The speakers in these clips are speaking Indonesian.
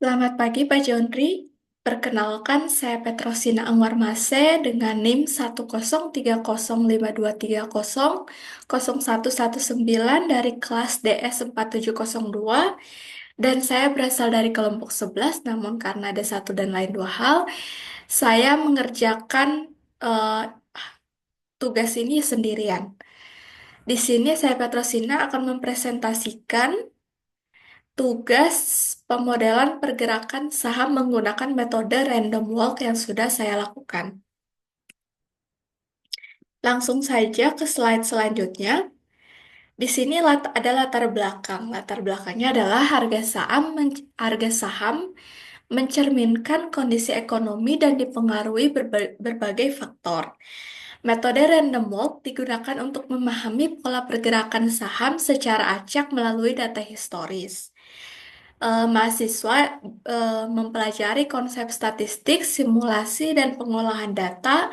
Selamat pagi Pak Jondri. Perkenalkan saya Petrosina Angwarmase dengan NIM 1030523000119 dari kelas DS 4702 dan saya berasal dari kelompok 11, namun karena ada satu dan lain dua hal, saya mengerjakan eh, tugas ini sendirian. Di sini saya Petrosina akan mempresentasikan tugas pemodelan pergerakan saham menggunakan metode random walk yang sudah saya lakukan. Langsung saja ke slide selanjutnya. Di sini ada latar belakang. Latar belakangnya adalah harga saham mencerminkan kondisi ekonomi dan dipengaruhi berbagai faktor. Metode random walk digunakan untuk memahami pola pergerakan saham secara acak melalui data historis. Mahasiswa mempelajari konsep statistik, simulasi, dan pengolahan data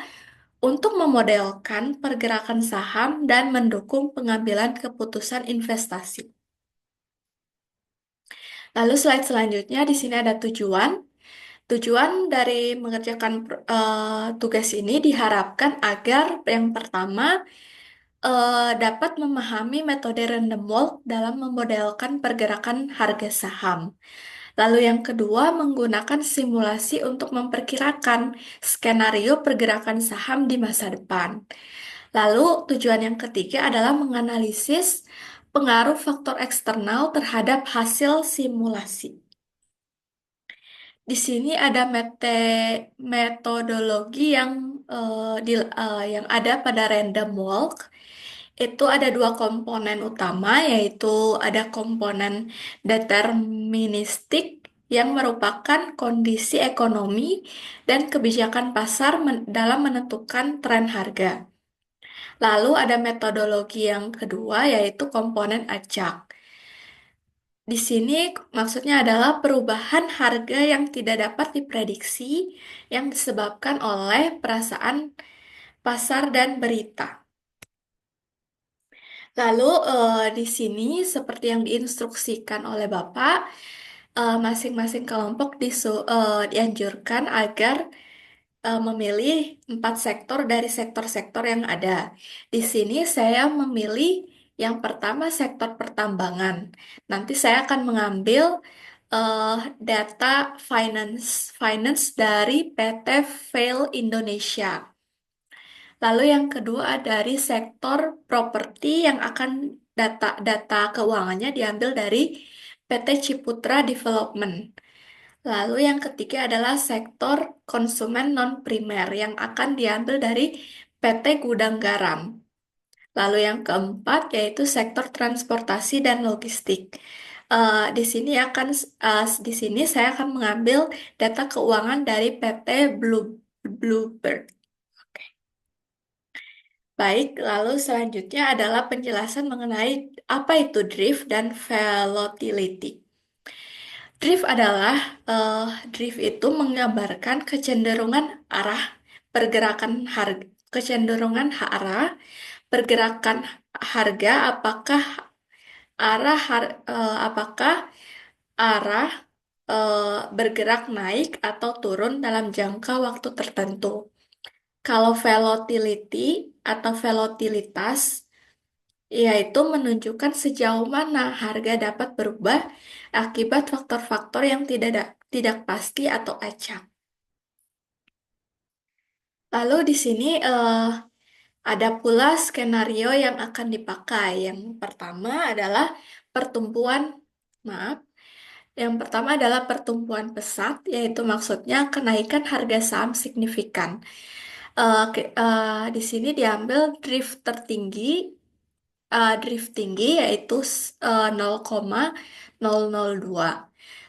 untuk memodelkan pergerakan saham dan mendukung pengambilan keputusan investasi. Lalu slide selanjutnya di sini ada tujuan. Tujuan dari mengerjakan tugas ini diharapkan agar yang pertama dapat memahami metode random walk dalam memodelkan pergerakan harga saham. Lalu yang kedua, menggunakan simulasi untuk memperkirakan skenario pergerakan saham di masa depan. Lalu tujuan yang ketiga adalah menganalisis pengaruh faktor eksternal terhadap hasil simulasi. Di sini ada metodologi yang ada pada random walk. Itu ada dua komponen utama, yaitu ada komponen deterministik yang merupakan kondisi ekonomi dan kebijakan pasar dalam menentukan tren harga. Lalu ada metodologi yang kedua, yaitu komponen acak. Di sini maksudnya adalah perubahan harga yang tidak dapat diprediksi yang disebabkan oleh perasaan pasar dan berita. Lalu di sini seperti yang diinstruksikan oleh Bapak, masing-masing kelompok dianjurkan agar memilih 4 sektor dari sektor-sektor yang ada. Di sini saya memilih yang pertama sektor pertambangan. Nanti saya akan mengambil eh, data finance finance dari PT Fail Indonesia. Lalu yang kedua dari sektor properti yang akan data keuangannya diambil dari PT Ciputra Development. Lalu yang ketiga adalah sektor konsumen non-primer yang akan diambil dari PT Gudang Garam. Lalu yang keempat yaitu sektor transportasi dan logistik. Di sini saya akan mengambil data keuangan dari PT Bluebird. Oke. Baik, lalu selanjutnya adalah penjelasan mengenai apa itu drift dan volatility. Drift adalah drift itu menggambarkan kecenderungan arah pergerakan harga, kecenderungan arah pergerakan harga apakah arah bergerak naik atau turun dalam jangka waktu tertentu. Kalau volatility atau volatilitas yaitu menunjukkan sejauh mana harga dapat berubah akibat faktor-faktor yang tidak pasti atau acak. Lalu di sini ada pula skenario yang akan dipakai. Yang pertama adalah pertumbuhan, maaf, yang pertama adalah pertumbuhan pesat, yaitu maksudnya kenaikan harga saham signifikan. Di sini diambil drift tinggi yaitu 0,002.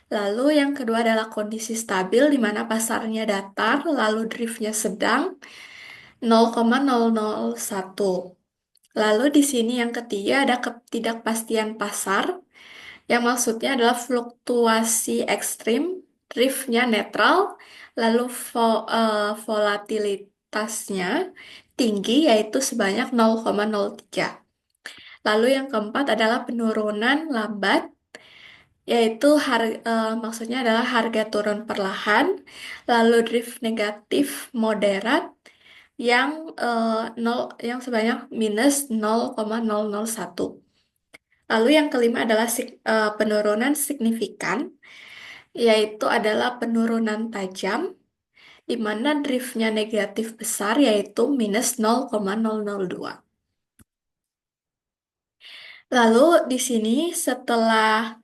Lalu yang kedua adalah kondisi stabil di mana pasarnya datar, lalu driftnya sedang 0,001. Lalu di sini yang ketiga ada ketidakpastian pasar, yang maksudnya adalah fluktuasi ekstrim, driftnya netral, lalu volatilitasnya tinggi yaitu sebanyak 0,03. Lalu yang keempat adalah penurunan lambat, yaitu maksudnya adalah harga turun perlahan, lalu drift negatif moderat yang eh, 0 yang sebanyak minus 0,001. Lalu yang kelima adalah penurunan signifikan, yaitu adalah penurunan tajam, di mana driftnya negatif besar, yaitu minus 0,002. Lalu di sini setelah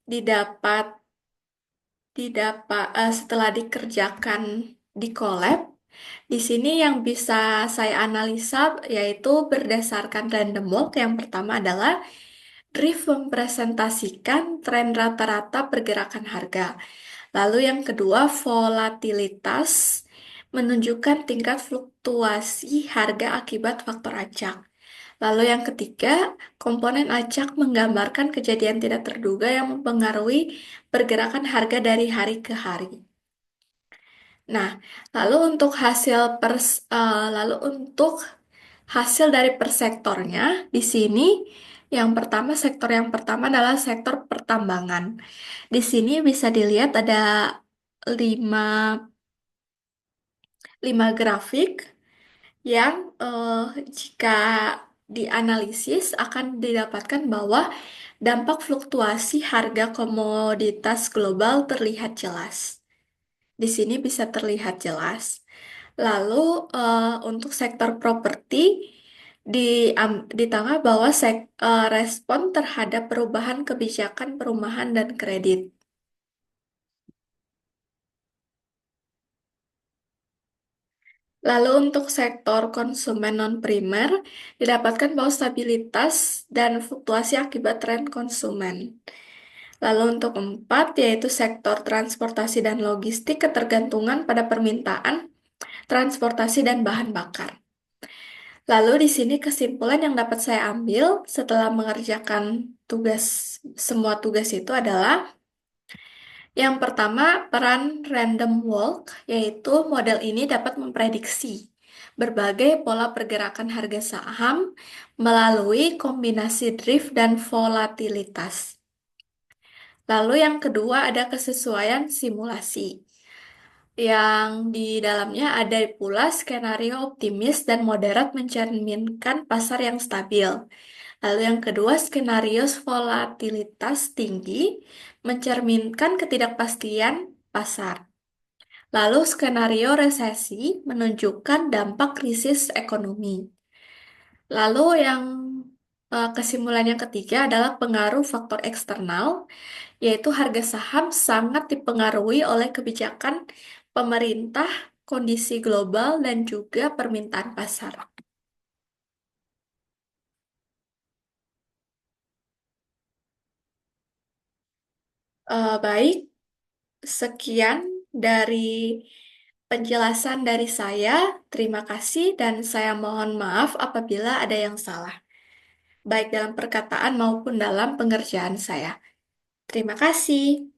didapat setelah dikerjakan di collab, di sini yang bisa saya analisa yaitu berdasarkan random walk. Yang pertama adalah drift mempresentasikan tren rata-rata pergerakan harga. Lalu yang kedua, volatilitas menunjukkan tingkat fluktuasi harga akibat faktor acak. Lalu yang ketiga, komponen acak menggambarkan kejadian tidak terduga yang mempengaruhi pergerakan harga dari hari ke hari. Nah, lalu untuk hasil dari per sektornya di sini sektor yang pertama adalah sektor pertambangan. Di sini bisa dilihat ada lima, lima grafik yang jika dianalisis akan didapatkan bahwa dampak fluktuasi harga komoditas global terlihat jelas. Di sini bisa terlihat jelas. Lalu untuk sektor properti ditangkap bahwa respon terhadap perubahan kebijakan perumahan dan kredit. Lalu untuk sektor konsumen non-primer, didapatkan bahwa stabilitas dan fluktuasi akibat tren konsumen. Lalu untuk keempat, yaitu sektor transportasi dan logistik, ketergantungan pada permintaan, transportasi dan bahan bakar. Lalu di sini kesimpulan yang dapat saya ambil setelah mengerjakan tugas, semua tugas itu adalah yang pertama, peran random walk, yaitu model ini dapat memprediksi berbagai pola pergerakan harga saham melalui kombinasi drift dan volatilitas. Lalu yang kedua ada kesesuaian simulasi, yang di dalamnya ada pula skenario optimis dan moderat mencerminkan pasar yang stabil. Lalu yang kedua, skenario volatilitas tinggi mencerminkan ketidakpastian pasar. Lalu skenario resesi menunjukkan dampak krisis ekonomi. Lalu kesimpulan yang ketiga adalah pengaruh faktor eksternal, yaitu harga saham sangat dipengaruhi oleh kebijakan pemerintah, kondisi global, dan juga permintaan pasar. Baik, sekian dari penjelasan dari saya. Terima kasih dan saya mohon maaf apabila ada yang salah, baik dalam perkataan maupun dalam pengerjaan saya. Terima kasih.